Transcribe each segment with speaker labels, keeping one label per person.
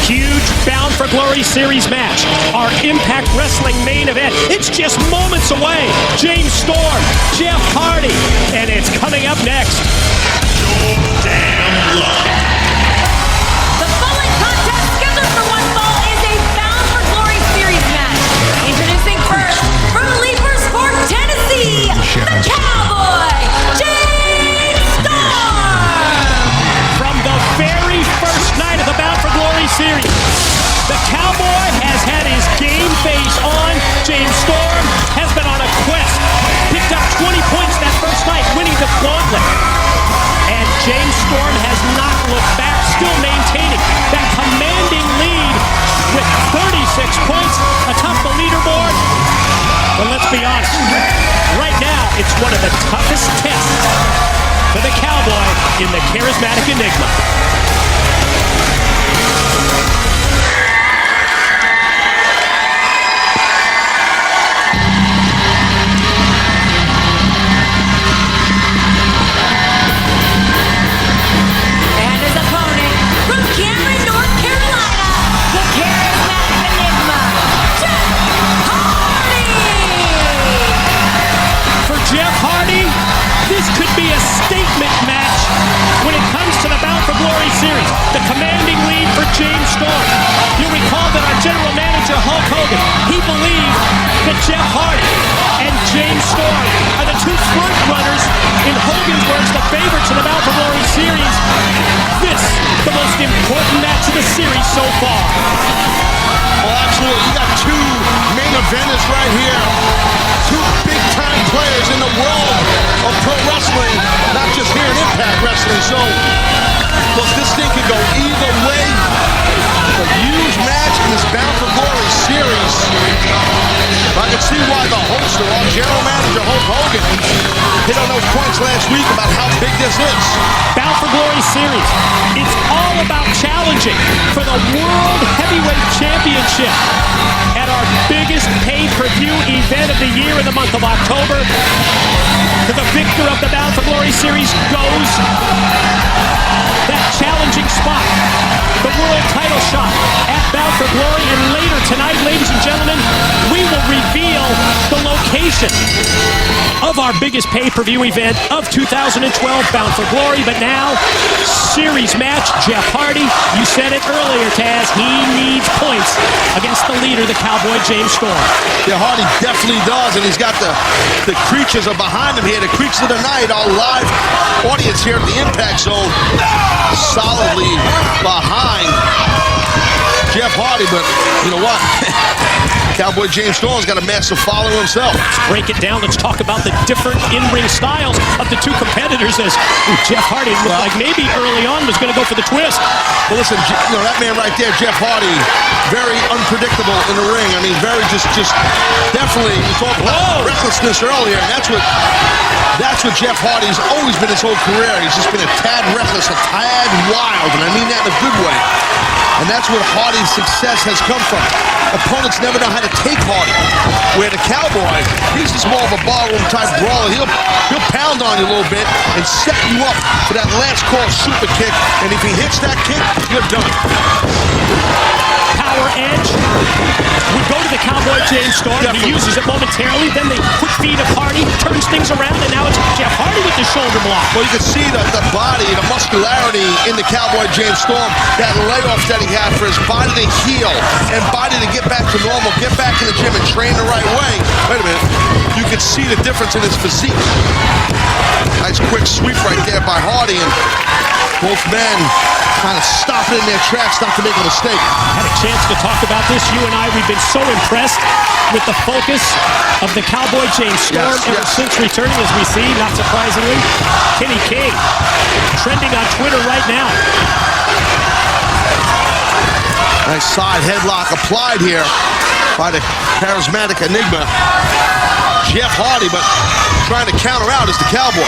Speaker 1: huge Bound for Glory Series match. Our Impact Wrestling main event. It's just moments away. James Storm, Jeff Hardy, and it's coming up next.
Speaker 2: Damn luck.
Speaker 3: The following contest scheduled for one fall is a Bound for Glory Series match. Introducing first, from Leepersburg, Tennessee, the Cowboy, James Storm.
Speaker 1: From the very first night of the Bound for Glory Series, the Cowboy has had his game face on. James Storm has been on a quest. Picked up 20 points that first night, winning the gauntlet. And James Storm has not looked back, still maintaining that commanding lead with 36 points atop the leaderboard. But let's be honest, right now it's one of the toughest tests for the Cowboy in the Charismatic Enigma. This could be a statement match when it comes to the Bound for Glory Series. The commanding lead for James Storm. You'll recall that our general manager, Hulk Hogan, he believed that Jeff Hardy and James Storm are the two front runners, in Hogan's words, the favorites in the Bound for Glory Series. This, the most important match of the series so far.
Speaker 2: Well, absolutely. You got two main eventers right here. Two big-time players in the world of pro wrestling, not just here in Impact Wrestling. So, look, this thing could go either way. A huge match in this Bound for Glory Series. I can see why the host, our general manager, Hulk Hogan, hit on those points last week about how big this is.
Speaker 1: Bound for Glory Series. It's all about challenging for the World Heavyweight Championship at our biggest pay-per-view event of the year in the month of October. To the victor of the Bound for Glory Series goes that challenging spot, the world title shot at Bound for Glory. And later tonight, ladies and gentlemen, we will reveal the location of our biggest pay-per-view event of 2012, Bound for Glory. But now, series match, Jeff Hardy. You said it earlier, Taz. He needs points against the leader, the Cowboy, James Storm.
Speaker 2: Yeah, Hardy definitely does, and he's got the creatures are behind him here. The creatures of the night, our live audience here at the Impact Zone, solidly behind Jeff Hardy. But you know what? Cowboy James Storm's got a massive following himself.
Speaker 1: Let's break it down. Let's talk about the different in-ring styles of the two competitors, as Jeff Hardy looked like maybe early on was going to go for the twist.
Speaker 2: Well, listen, you know, that man right there, Jeff Hardy, very unpredictable in the ring. I mean, very just definitely, we talked about recklessness earlier, and that's what Jeff Hardy's always been his whole career. He's just been a tad reckless, a tad wild, and I mean that in a good way. And that's where Hardy's success has come from. Opponents never know how to take Hardy. Where the Cowboy, he's just more of a ballroom type brawler. He'll pound on you a little bit and set you up for that last call super kick. And if he hits that kick, you're done.
Speaker 1: Power edge would go to the Cowboy James Storm.
Speaker 2: Definitely.
Speaker 1: He uses it momentarily. Then the quick feed of Hardy turns things around, and now it's Jeff Hardy with the shoulder block.
Speaker 2: Well, you can see the body, the muscularity in the Cowboy James Storm. That layoff that he had for his body to heal and body to get back to normal, get back in the gym and train the right way. Wait a minute. You can see the difference in his physique. Nice quick sweep right there by Hardy, and both men kind of stop it in their tracks not to make a mistake.
Speaker 1: Had a chance to talk about this. You and I, we've been so impressed with the focus of the Cowboy James Storm ever since returning, as we see, not surprisingly, Kenny King trending on Twitter right now.
Speaker 2: Nice side headlock applied here by the Charismatic Enigma, Jeff Hardy, but trying to counter out is the Cowboy.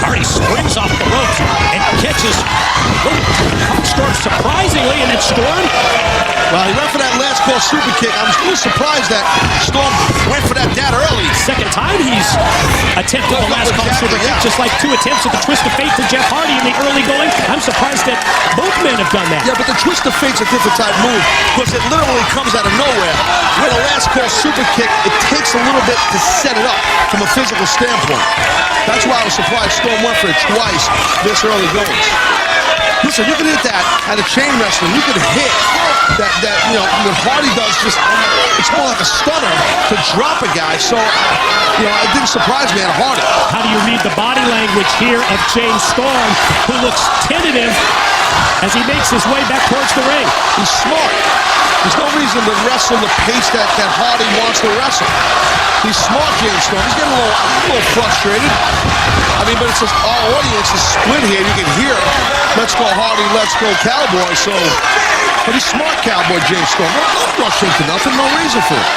Speaker 1: Hardy springs off the ropes and catches Storm surprisingly, and then Storm
Speaker 2: Well, he went for that last call super kick. I was a little surprised that Storm went for that early.
Speaker 1: Second time he's attempted the last call super kick, just like 2 attempts at the twist of fate to Jeff Hardy in the early going. I'm surprised that both men have done that.
Speaker 2: Yeah, but the twist of fate's a different type move because it literally comes out of nowhere. With a last call super kick, it takes a little bit to set it up from a physical standpoint. That's why I was surprised Storm went for it twice this early goings. Listen, you can hit that at a chain wrestling. You can hit that what Hardy does, just, it's more like a stunner to drop a guy. So, it didn't surprise me at Hardy.
Speaker 1: How do you read the body language here of James Storm, who looks tentative as he makes his way back towards the ring?
Speaker 2: He's smart. There's no reason to wrestle the pace that Hardy wants to wrestle. He's smart, James Storm. He's getting a little frustrated. I mean, but it's just our audience is split here. You can hear it. Let's go Hardy, let's go Cowboy. So, but he's smart, Cowboy James Storm. Don't rush into nothing. No reason for it.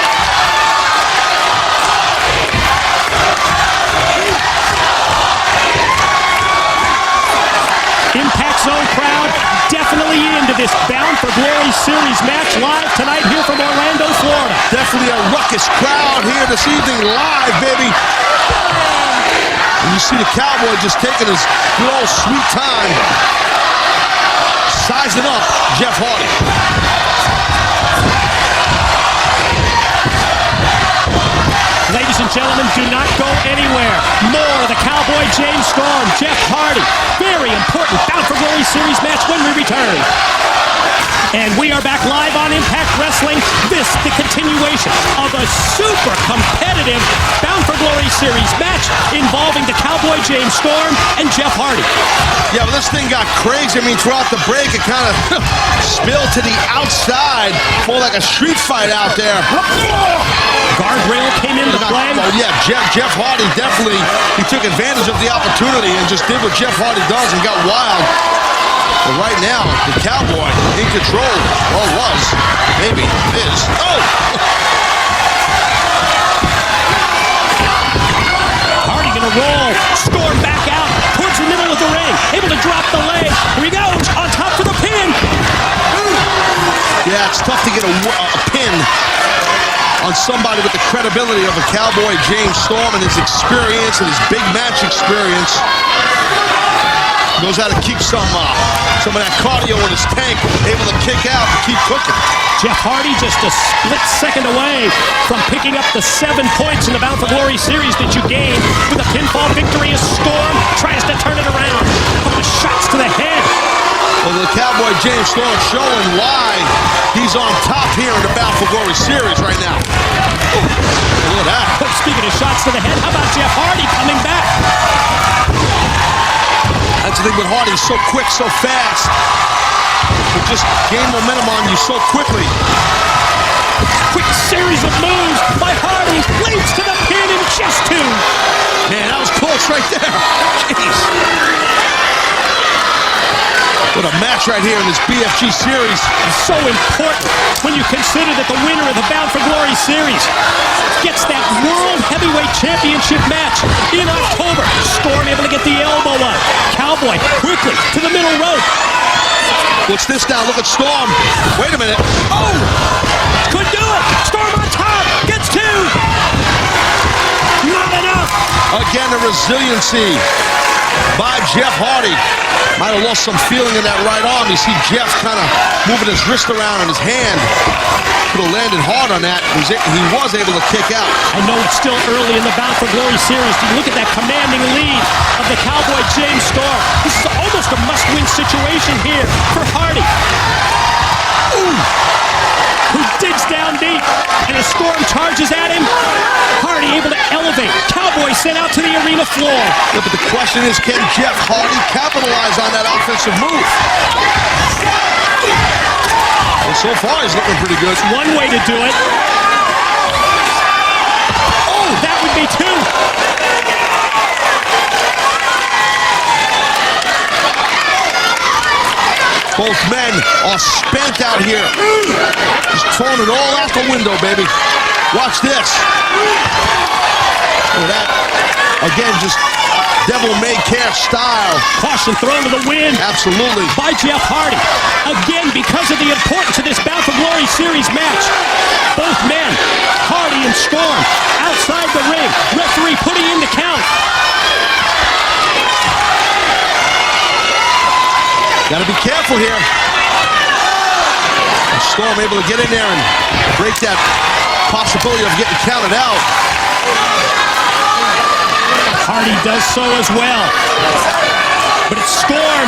Speaker 1: Impact Zone crowd definitely into this Bound for Glory Series match live tonight here from Orlando, Florida.
Speaker 2: Definitely a ruckus crowd here this evening live, baby. And you see the Cowboy just taking his good old sweet time, sizing up Jeff Hardy.
Speaker 1: Ladies and gentlemen, do not go anywhere. More of the Cowboy James Storm, Jeff Hardy. Very important Bound for Glory Series match when we return. And we are back live on Impact Wrestling. This, the continuation of a super competitive Bound for Glory Series match involving the Cowboy James Storm and Jeff Hardy.
Speaker 2: Yeah, but this thing got crazy. I mean, throughout the break, it kind of spilled to the outside. More like a street fight out there.
Speaker 1: Guardrail came into play.
Speaker 2: Oh, yeah, Jeff Hardy definitely, he took advantage of the opportunity and just did what Jeff Hardy does and got wild. But right now, the Cowboy in control, or was, maybe, is. Oh!
Speaker 1: Hardy gonna roll, Storm back out towards the middle of the ring, able to drop the leg. Here he goes, on top for the pin.
Speaker 2: Yeah, it's tough to get a pin on somebody with the credibility of a Cowboy James Storm and his experience and his big match experience. Knows how to keep some of that cardio in his tank, able to kick out and keep cooking.
Speaker 1: Jeff Hardy just a split second away from picking up the 7 points in the Bound for Glory Series that you gained with a pinfall victory as Storm tries to turn it around. Couple of shots to the head.
Speaker 2: Well, the Cowboy James Storm showing why he's on top here in the Bound for Glory Series right now. Oh, look at that.
Speaker 1: Speaking of shots to the head, how about Jeff Hardy coming back?
Speaker 2: That's the thing with Hardy, so quick, so fast. He just gain momentum on you so quickly.
Speaker 1: Quick series of moves by Hardy, leads to the pin in just 2.
Speaker 2: Man, that was close right there. Jeez. What a match right here in this BFG series.
Speaker 1: So important when you consider that the winner of the Bound for Glory Series gets that World Heavyweight Championship match in October. Storm able to get the elbow up. Cowboy quickly to the middle rope.
Speaker 2: What's this now? Look at Storm. Wait a minute.
Speaker 1: Oh! Could do it! Storm on top! Gets 2! Not enough!
Speaker 2: Again, the resiliency by Jeff Hardy. Might have lost some feeling in that right arm. You see Jeff kind of moving his wrist around and his hand. Could have landed hard on that. He was able to kick out.
Speaker 1: I know it's still early in the Bound for Glory Series. You look at that commanding lead of the Cowboy James Storm. This is almost a must-win situation here for Hardy. Ooh! Who digs down deep, and as Storm charges at him, Hardy able to elevate. Cowboy sent out to the arena floor.
Speaker 2: Yeah, but the question is, can Jeff Hardy capitalize on that offensive move? Well, so far, he's looking pretty good.
Speaker 1: One way to do it. Oh, that would be 2.
Speaker 2: Both men are spent out here. Just throwing it all out the window, baby. Watch this. Look at that. Again, just devil-may-care style.
Speaker 1: Caution thrown to the wind.
Speaker 2: Absolutely.
Speaker 1: By Jeff Hardy. Again, because of the importance of this Bound for Glory Series match. Both men, Hardy and Storm, outside the ring. Referee putting in the count.
Speaker 2: Gotta be careful here. And Storm able to get in there and break that possibility of getting counted out.
Speaker 1: Hardy does so as well. But it's Storm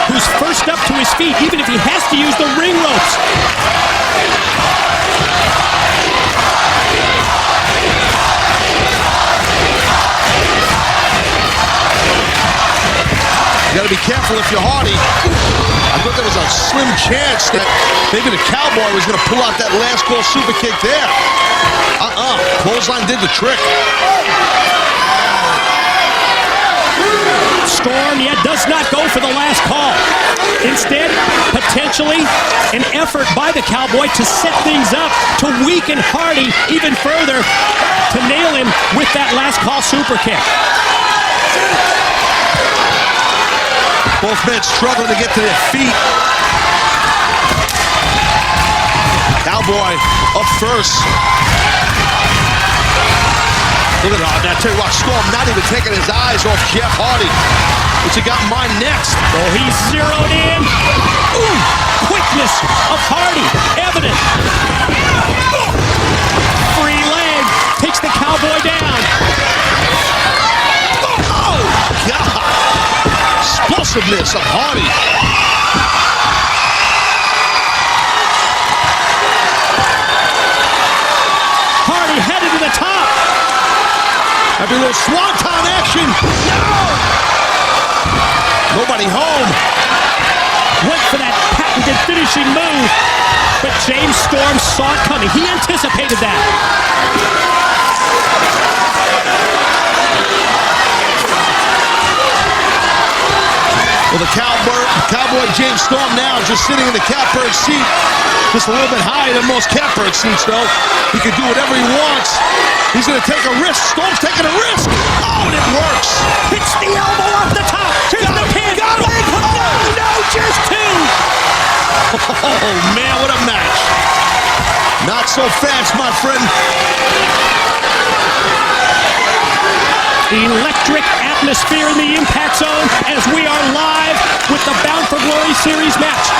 Speaker 1: who's first up to his feet, even if he has to use the ring ropes.
Speaker 2: You gotta be careful if you're Hardy. I thought there was a slim chance that maybe the Cowboy was gonna pull out that last call super kick there. Clothesline did the trick.
Speaker 1: Storm yet does not go for the last call. Instead, potentially an effort by the Cowboy to set things up, to weaken Hardy even further, to nail him with that last call super kick.
Speaker 2: Both men struggling to get to their feet. Cowboy up first. Look at that. Now, tell you what, Storm not even taking his eyes off Jeff Hardy. What's he got in mind next?
Speaker 1: Oh, he's zeroed in. Ooh, quickness of Hardy, evident. Free leg takes the Cowboy down.
Speaker 2: Oh, God. Explosiveness of Hardy.
Speaker 1: Hardy headed to the top.
Speaker 2: Maybe a little swanton action. No! Nobody home.
Speaker 1: Went for that patented finishing move, but James Storm saw it coming. He anticipated that.
Speaker 2: Well, the Cowboy James Storm now just sitting in the catbird seat. Just a little bit higher than most catbird seats, though. He can do whatever he wants. He's going to take a risk. Storm's taking a risk. Oh, and it works.
Speaker 1: Hits the elbow off the top. Here's the pin.
Speaker 2: Got it.
Speaker 1: Oh, no, just two.
Speaker 2: Oh, man, what a match. Not so fast, my friend.
Speaker 1: Electric atmosphere in the Impact Zone as we are live with the Bound for Glory Series match.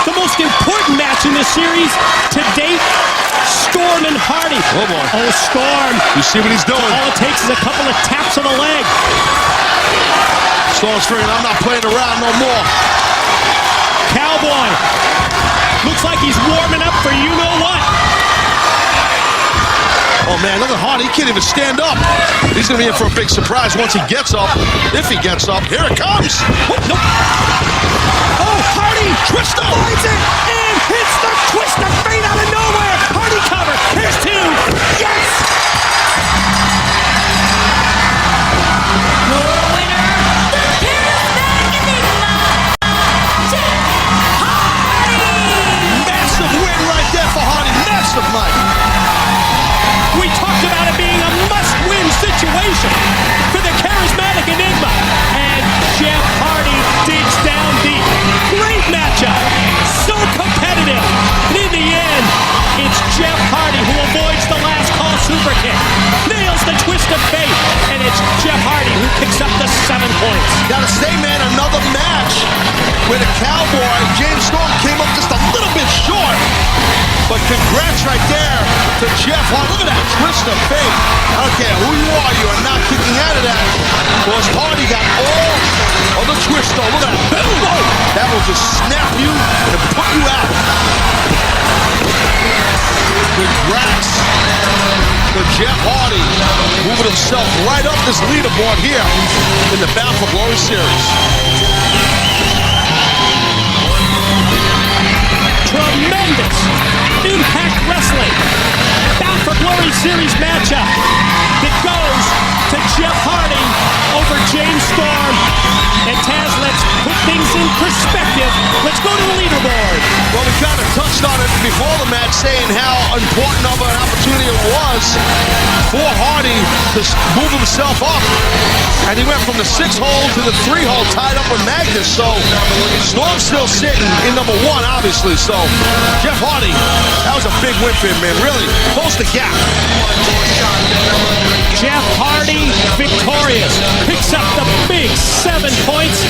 Speaker 1: The most important match in this series to date, Storm and Hardy.
Speaker 2: Oh, boy.
Speaker 1: Oh, Storm.
Speaker 2: You see what he's doing.
Speaker 1: All it takes is a couple of taps of the leg.
Speaker 2: Storm's figuring, I'm not playing around no more.
Speaker 1: Cowboy. Looks like he's warming up for you-know-what.
Speaker 2: Oh, man, look at Hardy. He can't even stand up. He's going to be in for a big surprise once he gets up. If he gets up. Here it comes.
Speaker 1: Oh, no. Oh, Hardy.
Speaker 2: Twister.
Speaker 1: Finds it and hits the twister fade out of nowhere. Hardy cover. Here's two. Yes.
Speaker 3: Your winner, the charismatic enigma, Jeff Hardy.
Speaker 2: Massive win right there for Hardy. Massive, Mike.
Speaker 1: We talked about it being a must-win situation for the charismatic enigma. And Jeff Hardy digs down deep. Great matchup. So competitive. And in the end, it's Jeff Hardy who avoids the last call super kick. Nails the twist of fate. And it's Jeff Hardy who picks up the 7 points.
Speaker 2: Gotta say, man, another match where the Cowboy, James Storm, came up just a little bit short. But congrats right there to Jeff Hardy. Look at that twist of fate. I don't care who you are, you are not kicking out of that. Because Hardy got all of the twist, though. Look at that. Whoa. That will just snap you and put you out. Congrats to Jeff Hardy, moving himself right up this leaderboard here in the Bound for Glory Series.
Speaker 1: Tremendous Impact Wrestling Bound for Glory Series matchup that goes to Jeff Hardy over James Storm. And Taz, let's put things in perspective. Let's go to the leaderboard.
Speaker 2: Well, we kind of touched on it before the match, saying how important of an opportunity it was for Hardy to move himself up. And he went from the 6-hole to the 3-hole, tied up with Magnus. So Storm's still sitting in number 1, obviously. So Jeff Hardy, that was a big win for him, man. Really closed the gap.
Speaker 1: Jeff Hardy victorious, picks up the big 7 points